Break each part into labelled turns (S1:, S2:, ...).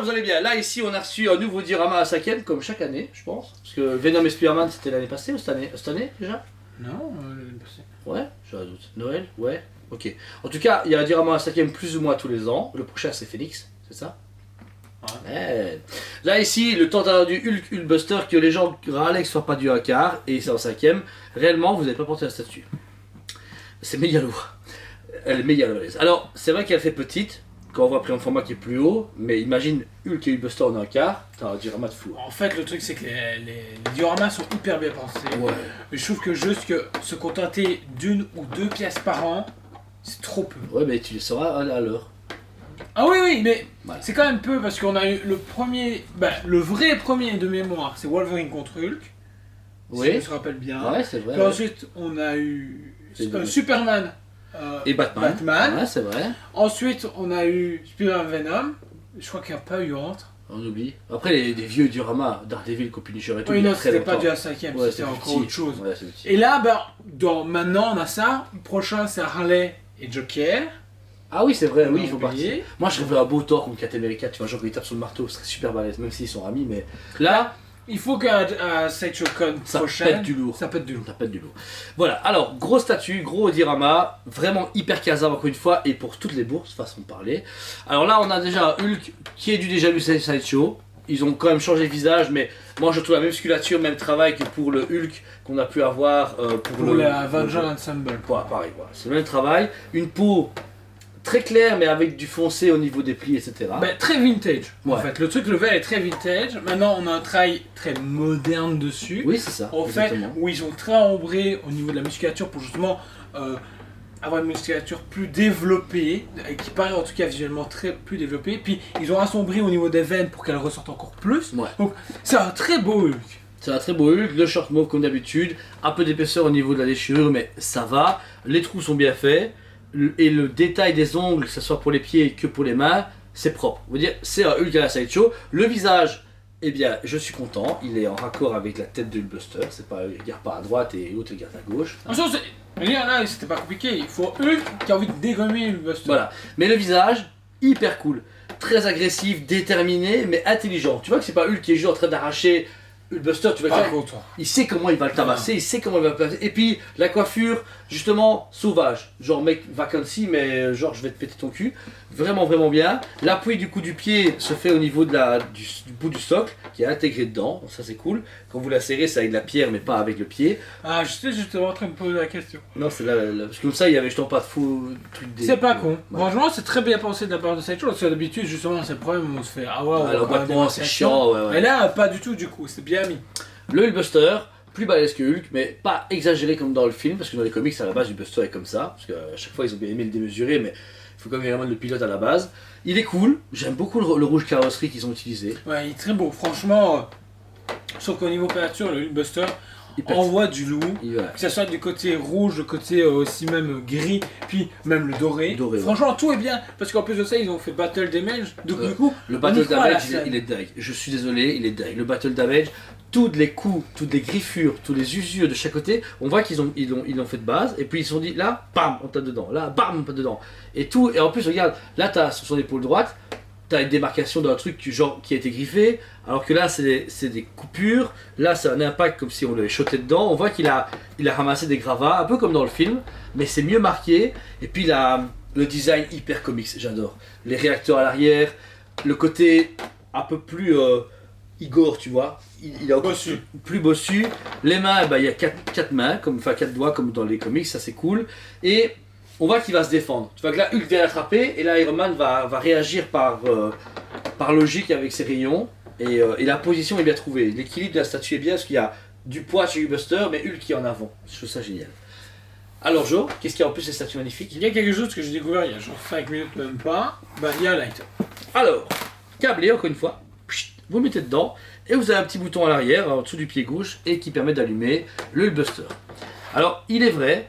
S1: vous allez bien. Là, ici, on a reçu un nouveau diorama à Saken, comme chaque année, je pense. Parce que Venom et Spider-Man, c'était l'année passée ou cette année déjà?
S2: Non, l'année passée.
S1: Ouais, j'ai un doute. Noël? Ouais, ok. En tout cas, il y a un diorama à Saken plus ou moins tous les ans. Le prochain, c'est Phoenix, c'est ça? Ouais. Là, ici, le temps du Hulkbuster, que les gens râlaient que ce soit pas du 1/4, et c'est en 5ème. Réellement, vous n'avez pas porté la statue. C'est méga lourd. Elle est méga balèze. Alors, c'est vrai qu'elle fait petite, quand on voit pris un format qui est plus haut, mais imagine Hulk et Hulkbuster en 1/4, t'as un diorama de fou.
S2: En fait, le truc, c'est que les dioramas sont hyper bien pensés.
S1: Ouais.
S2: Mais je trouve que juste que se contenter d'une ou deux pièces par an, c'est trop peu.
S1: Ouais, mais tu les sauras à l'heure.
S2: Ah oui, oui, mais
S1: Voilà.
S2: c'est quand même peu parce qu'on a eu le premier, le vrai premier de mémoire, c'est Wolverine contre Hulk. Si
S1: Oui.
S2: je me rappelle bien.
S1: Ouais, c'est vrai.
S2: Puis
S1: Ouais.
S2: ensuite, on a eu
S1: C'est vrai.
S2: Superman
S1: Et Batman.
S2: Batman.
S1: Ouais, c'est vrai.
S2: Ensuite, on a eu Spider-Man Venom. Je crois qu'il n'y a pas eu entre.
S1: On oublie. Après, les vieux dioramas, Daredevil, Punisher et tout.
S2: Oui,
S1: il y a
S2: non,
S1: très
S2: c'était pas
S1: longtemps.
S2: du 5ème,
S1: Ouais,
S2: c'était
S1: c'est
S2: encore
S1: petit.
S2: autre chose.
S1: Ouais, c'est petit.
S2: Et là, maintenant, on a ça. Le prochain, c'est Harley et Joker.
S1: Ah oui, c'est vrai, oui, il
S2: faut
S1: faut partir. Moi, je rêverais un beau Thor contre Captain America, tu vois, genre, quand il tape sur le marteau, ce serait super balèze, même s'ils sont amis, mais là,
S2: Il faut qu'à Sideshow Con
S1: ça
S2: prochaine,
S1: pète du lourd.
S2: ça pète du lourd.
S1: Ça pète du lourd. Voilà, alors, gros statut, gros diorama, vraiment hyper casa encore une fois, et pour toutes les bourses, façon de parler. Alors là, on a déjà un Hulk qui est du déjà vu Sideshow. Ils ont quand même changé le visage, mais moi je trouve la même musculature, même travail que pour le Hulk qu'on a pu avoir
S2: Pour la Avenger Ensemble.
S1: Ouais, pareil, voilà. C'est le même travail. Une peau très claire, mais avec du foncé au niveau des plis, etc.
S2: Très vintage. En
S1: Ouais.
S2: fait, le truc, le verre est très vintage. Maintenant, on a un travail très moderne dessus.
S1: Oui, c'est ça.
S2: En fait,
S1: exactement.
S2: où ils ont très ombré au niveau de la musculature pour justement avoir une musculature plus développée, et qui paraît en tout cas visuellement très plus développée. Puis ils ont assombri au niveau des veines pour qu'elles ressortent encore plus.
S1: Ouais.
S2: Donc c'est un très beau Hulk.
S1: C'est un très beau Hulk, le short mauve comme d'habitude, un peu d'épaisseur au niveau de la déchirure, mais ça va. Les trous sont bien faits, et le détail des ongles, que ce soit pour les pieds que pour les mains, c'est propre. On veut dire, c'est un Hulk à la Sideshow. Le visage, eh bien, je suis content, il est en raccord avec la tête de Hulkbuster. C'est pas, il regarde pas à droite et l'autre regarde à gauche.
S2: Attention, là, c'était pas compliqué. Il faut Hulk qui a envie de dégommer le Buster.
S1: Voilà. Mais le visage, hyper cool. Très agressif, déterminé, mais intelligent. Tu vois que c'est pas Hulk qui est juste en train d'arracher Hulkbuster, tu vois
S2: Pas
S1: que
S2: content.
S1: il sait comment il va le tabasser, il sait comment il va le placer. Et puis la coiffure, justement, sauvage. Genre mec vacancy, mais genre je vais te péter ton cul. Vraiment, vraiment bien. L'appui du coup du pied se fait au niveau de du bout du socle, qui est intégré dedans. Donc ça c'est cool. Quand vous la serrez, c'est avec de la pierre, mais pas avec le pied.
S2: Ah, j'étais justement en train de me poser la question.
S1: Non, c'est là, parce que comme ça, il y avait justement pas de faux trucs.
S2: C'est pas con.
S1: Ouais.
S2: Franchement, c'est très bien pensé de la part de cette chose. Parce que d'habitude, justement, c'est le problème où on se fait ah ouais, on va
S1: Alors
S2: avoir des
S1: maintenant, c'est
S2: démarcations.
S1: chiant, ouais, ouais.
S2: Mais là, pas du tout, du coup, c'est bien mis.
S1: Le Hulkbuster, plus balèze que Hulk, mais pas exagéré comme dans le film, parce que dans les comics, à la base, Hulkbuster est comme ça, parce qu'à chaque fois, ils ont bien aimé le démesurer, mais il faut quand même vraiment le pilote à la base. Il est cool, j'aime beaucoup le rouge carrosserie qu'ils ont utilisé.
S2: Ouais, il est très beau. Franchement, sauf qu'au niveau peinture, le Hulkbuster
S1: Il pète.
S2: envoie du loup.
S1: Voilà.
S2: Que ce soit du côté rouge, le côté aussi même gris, puis même le doré.
S1: Doré, ouais.
S2: Franchement, tout est bien. Parce qu'en plus de ça, ils ont fait Battle Damage. Donc,
S1: Ouais.
S2: du coup,
S1: Le
S2: on y
S1: Battle
S2: croit à la
S1: Damage,
S2: scène.
S1: il est dingue. Je suis désolé, il est dingue. Le Battle Damage, tous les coups, toutes les griffures, tous les usures de chaque côté, on voit qu'ils l'ont fait de base, et puis ils se sont dit, là, bam, on tape dedans, là, bam, on tape dedans. Et tout, et en plus, regarde, là, t'as sur son épaule droite, t'as une démarcation d'un truc genre qui a été griffé, alors que là, c'est des coupures, là, c'est un impact comme si on l'avait shoté dedans, on voit il a ramassé des gravats, un peu comme dans le film, mais c'est mieux marqué, et puis le design hyper comics, j'adore. Les réacteurs à l'arrière, le côté un peu plus Igor, tu vois, il est encore
S2: Bossu.
S1: plus bossu. Les mains, il y a 4 mains, enfin 4 doigts comme dans les comics, ça c'est cool. Et on voit qu'il va se défendre. Tu vois que là, Hulk vient l'attraper, et là, Iron Man va réagir par logique avec ses rayons. Et la position est bien trouvée. L'équilibre de la statue est bien, parce qu'il y a du poids chez Hulkbuster, mais Hulk qui est en avant. Je trouve ça génial. Alors Joe, qu'est-ce qu'il y a en plus de ces statues magnifiques?
S2: Il y a quelque chose que j'ai découvert il y a genre 5 minutes, même pas. Il y a un lighter.
S1: Alors, câblé encore une fois, vous le mettez dedans et vous avez un petit bouton à l'arrière, en dessous du pied gauche, et qui permet d'allumer le Hulkbuster. Alors, il est vrai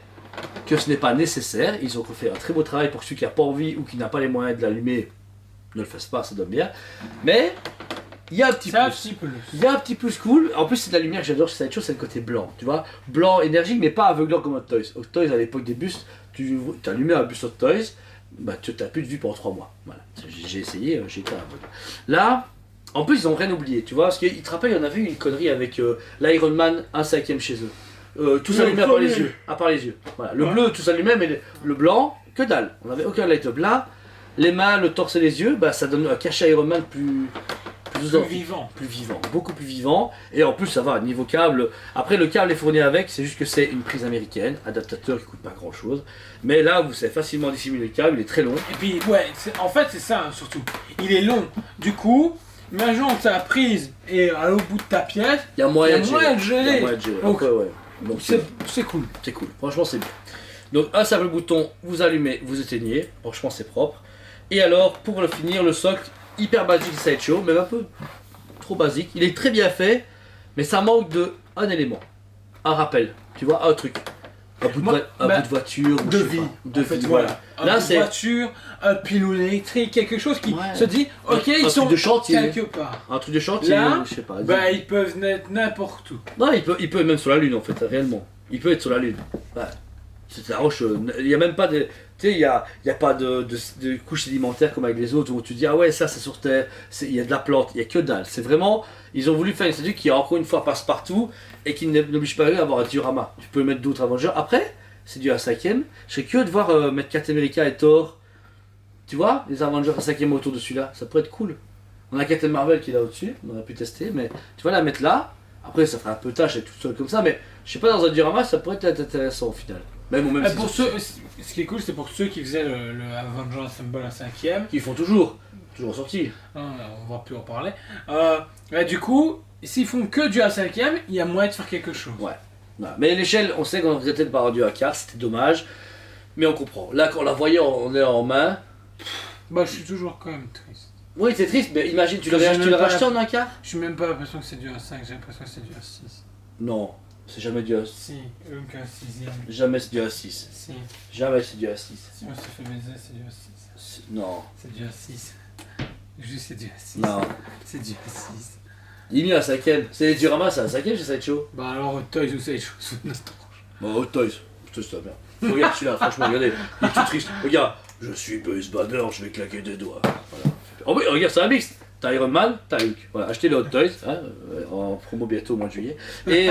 S1: que ce n'est pas nécessaire, ils ont fait un très beau travail pour celui qui n'a pas envie ou qui n'a pas les moyens de l'allumer, ne le fasse pas, ça donne bien. Mais, il y a un petit
S2: C'est un
S1: plus.
S2: petit peu.
S1: Il y a un petit plus cool, en plus c'est de la lumière que j'adore chez cette chose, c'est le côté blanc, tu vois, blanc énergique mais pas aveuglant comme Hot Toys. Hot Toys à l'époque des bustes, tu allumais un bus Hot Toys, bah tu n'as plus de vue pendant 3 mois. Voilà. J'ai essayé, j'ai été à la mode. Là, en plus ils ont rien oublié, tu vois, parce qu'ils te rappellent, il y en avait eu une connerie avec l'Iron Man 1/5 chez eux. Tout s'allumait à part les yeux. À part les yeux. Voilà. Le bleu, tout s'allumait, mais le blanc, que dalle. On n'avait aucun light-up. Là, les mains, le torse et les yeux, bah ça donne un cachet Iron Man plus
S2: vivant.
S1: Plus vivant, beaucoup plus vivant. Et en plus, ça va, niveau câble. Après, le câble est fourni avec, c'est juste que c'est une prise américaine, adaptateur qui coûte pas grand chose. Mais là, vous savez facilement dissimuler le câble, il est très long.
S2: Et puis, ouais, en fait, c'est ça surtout. Il est long. Du coup, imaginons que ta prise est à l'autre bout de ta pièce.
S1: Il y a moyen de
S2: gérer.
S1: Donc, ouais. Donc,
S2: c'est cool.
S1: C'est cool, franchement, c'est bien. Donc, un simple bouton, vous allumez, vous éteignez. Franchement, c'est propre. Et alors, pour le finir, le socle. Hyper basique Sideshow, même un peu trop basique. Il est très bien fait, mais ça manque de un élément, un rappel, tu vois, un truc, un bout de voiture,
S2: de vie,
S1: de vie,
S2: voilà.
S1: Là,
S2: c'est voiture, un pilon électrique, quelque chose qui se dit, ok, ils sont
S1: de chantier,
S2: quelque part.
S1: Un truc de chantier,
S2: là,
S1: je sais pas.
S2: Bah, ils peuvent être n'importe où.
S1: Non, il peut même sur la lune en fait, réellement. Il peut être sur la lune. Ouais. C'est la roche, il n'y a même pas de. Tu sais, il n'y a pas de couche sédimentaire comme avec les autres où tu dis ah ouais, ça c'est sur terre, il y a de la plante, il n'y a que dalle. C'est vraiment. Ils ont voulu faire une statue qui encore une fois passe partout et qui n'oblige pas à avoir un diorama. Tu peux mettre d'autres Avengers. Après, c'est du A5ème. Je serais curieux de voir mettre Captain America et Thor. Tu vois, les Avengers A5ème autour de celui-là, ça pourrait être cool. On a Captain Marvel qui est là au-dessus, on aurait pu tester, mais tu vois, la mettre là. Après, ça ferait un peu tâche et tout seul comme ça, mais je sais pas, dans un diorama, ça pourrait être intéressant au final. Même
S2: pour ceux, ce qui est cool, c'est pour ceux qui faisaient le Avengers Assemble à 5ème.
S1: Qui font toujours sorti.
S2: On va plus en parler. Du coup, s'ils font que du A5ème, il y a moyen de faire quelque chose.
S1: Ouais. Mais l'échelle, on sait qu'on était pas rendu à quart, c'était dommage. Mais on comprend. Là, quand on la voyait on est en main.
S2: Bah, je suis toujours quand même triste.
S1: Oui, c'est triste, mais imagine, tu l'avais acheté en un quart.
S2: Je suis même pas l'impression que c'est du A5, j'ai l'impression que c'est du A6.
S1: Non. C'est jamais du A6.
S2: Si, donc un 6ème.
S1: Jamais c'est du A6.
S2: Si.
S1: Jamais c'est du A6.
S2: Si on se fait baiser, c'est du A6.
S1: Non.
S2: C'est du A6. Juste c'est du A6.
S1: Non.
S2: C'est du A6.
S1: Il est mis à 5ème. C'est du Rama, c'est à 5ème chez Sideshow.
S2: Bah alors, Toys ou Sideshow sous notre tranche.
S1: Bon, Hot Toys. Toys, ça va bien. Regarde celui-là, franchement, regardez. Il est tout triste. Regarde. Je suis Bruce Banner, je vais claquer des doigts. Voilà. Oh oui, regarde, c'est un mix. T'as Iron Man, t'as Hulk. Voilà, achetez le Hot Toys, hein, en promo bientôt au mois de juillet. Et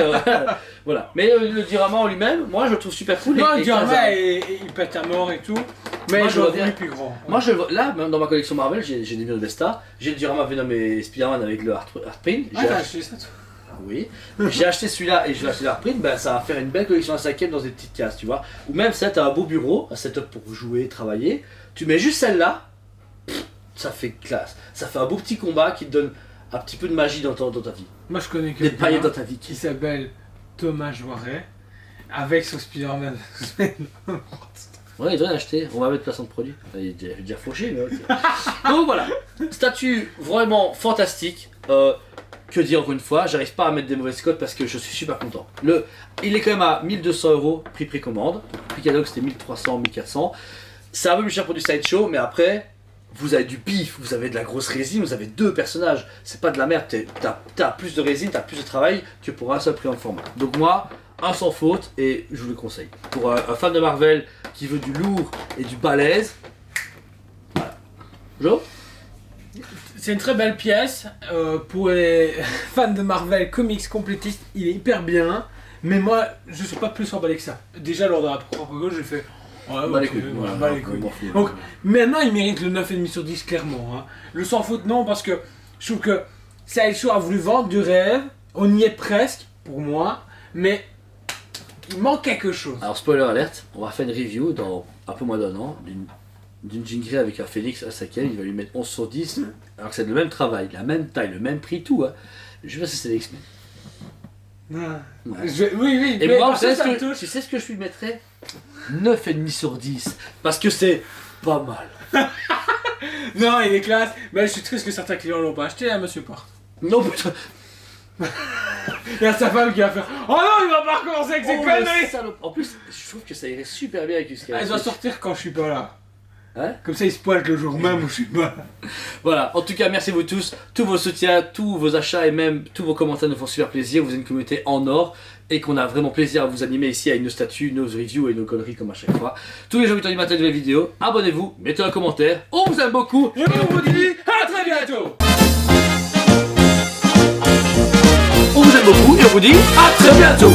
S1: voilà. Mais le diorama en lui-même, moi je le trouve super cool.
S2: Non, le diorama, il pète à mort et tout. Mais moi, je le vois plus grand.
S1: Moi je le vois. Là, même dans ma collection Marvel, j'ai des murs de Vesta. J'ai le diorama Venom et Spider-Man avec le Heartprint.
S2: Ah, t'as acheté ça toi?
S1: Oui. J'ai acheté celui-là et je vais acheter le Heartprint. Ben, ça va faire une belle collection à 5ème dans des petites cases, tu vois. Ou même ça, t'as un beau bureau, un setup pour jouer, travailler. Tu mets juste celle-là. Ça fait classe. Ça fait un beau petit combat qui te donne un petit peu de magie dans ta vie.
S2: Moi je connais que
S1: des paillettes dans ta vie.
S2: Qui s'appelle Thomas Joiret avec son Spider-Man.
S1: Ouais, il doit l'acheter. On va mettre placement de produit. Il est déjà fauché, mais ok. Donc voilà. Statue vraiment fantastique. Que dire encore une fois, j'arrive pas à mettre des mauvaises cotes parce que je suis super content. Il est quand même à 1200 € prix précommande. Prix cadeau c'était 1300, 1400. C'est un peu plus cher pour du Sideshow, mais après. Vous avez du pif, vous avez de la grosse résine, vous avez 2 personnages. C'est pas de la merde, t'as plus de résine, t'as plus de travail que pour un seul prix en format. Donc moi, un sans faute et je vous le conseille. Pour un fan de Marvel qui veut du lourd et du balèze, voilà. Jo ?
S2: C'est une très belle pièce. Pour les fans de Marvel Comics complétistes, il est hyper bien. Mais moi, je suis pas plus emballé que ça. Déjà, lors de la propre gauche, j'ai fait... Ouais, les couilles. Donc maintenant il mérite le 9,5 sur 10 clairement. Hein. Le sans faute non parce que je trouve que Sideshow a voulu vendre du rêve, on y est presque pour moi, mais il manque quelque chose.
S1: Alors spoiler alerte, on va faire une review dans un peu moins d'un an d'une Jean Grey avec un Phoenix à 5ème, il va lui mettre 11 sur 10, alors que c'est le même travail, la même taille, le même prix, tout. Hein. Je sais pas si c'est les X-Men.
S2: Ouais. Oui,
S1: et moi, tu sais ce que je lui mettrais 9,5 sur 10. Parce que c'est pas mal.
S2: Non, il est classe. Mais je suis triste que certains clients l'ont pas acheté, hein, monsieur Porte.
S1: Non, putain.
S2: Il y a sa femme qui va faire oh non, il va pas recommencer avec ses conneries.
S1: En plus, je trouve que ça irait super bien avec du Sky.
S2: Elle doit sortir quand je suis pas là.
S1: Hein?
S2: Comme ça, ils se poilent le jour même où je suis pas.
S1: Voilà, en tout cas, merci à vous tous. Tous vos soutiens, tous vos achats et même tous vos commentaires nous font super plaisir. Vous êtes une communauté en or et qu'on a vraiment plaisir à vous animer ici avec nos statuts, nos reviews et nos conneries comme à chaque fois. Tous les jours, 8h du matin, de nouvelles vidéos. Abonnez-vous, mettez un commentaire. On vous aime beaucoup
S2: Et on vous dit à très bientôt.
S1: On vous aime beaucoup et on vous dit à très bientôt.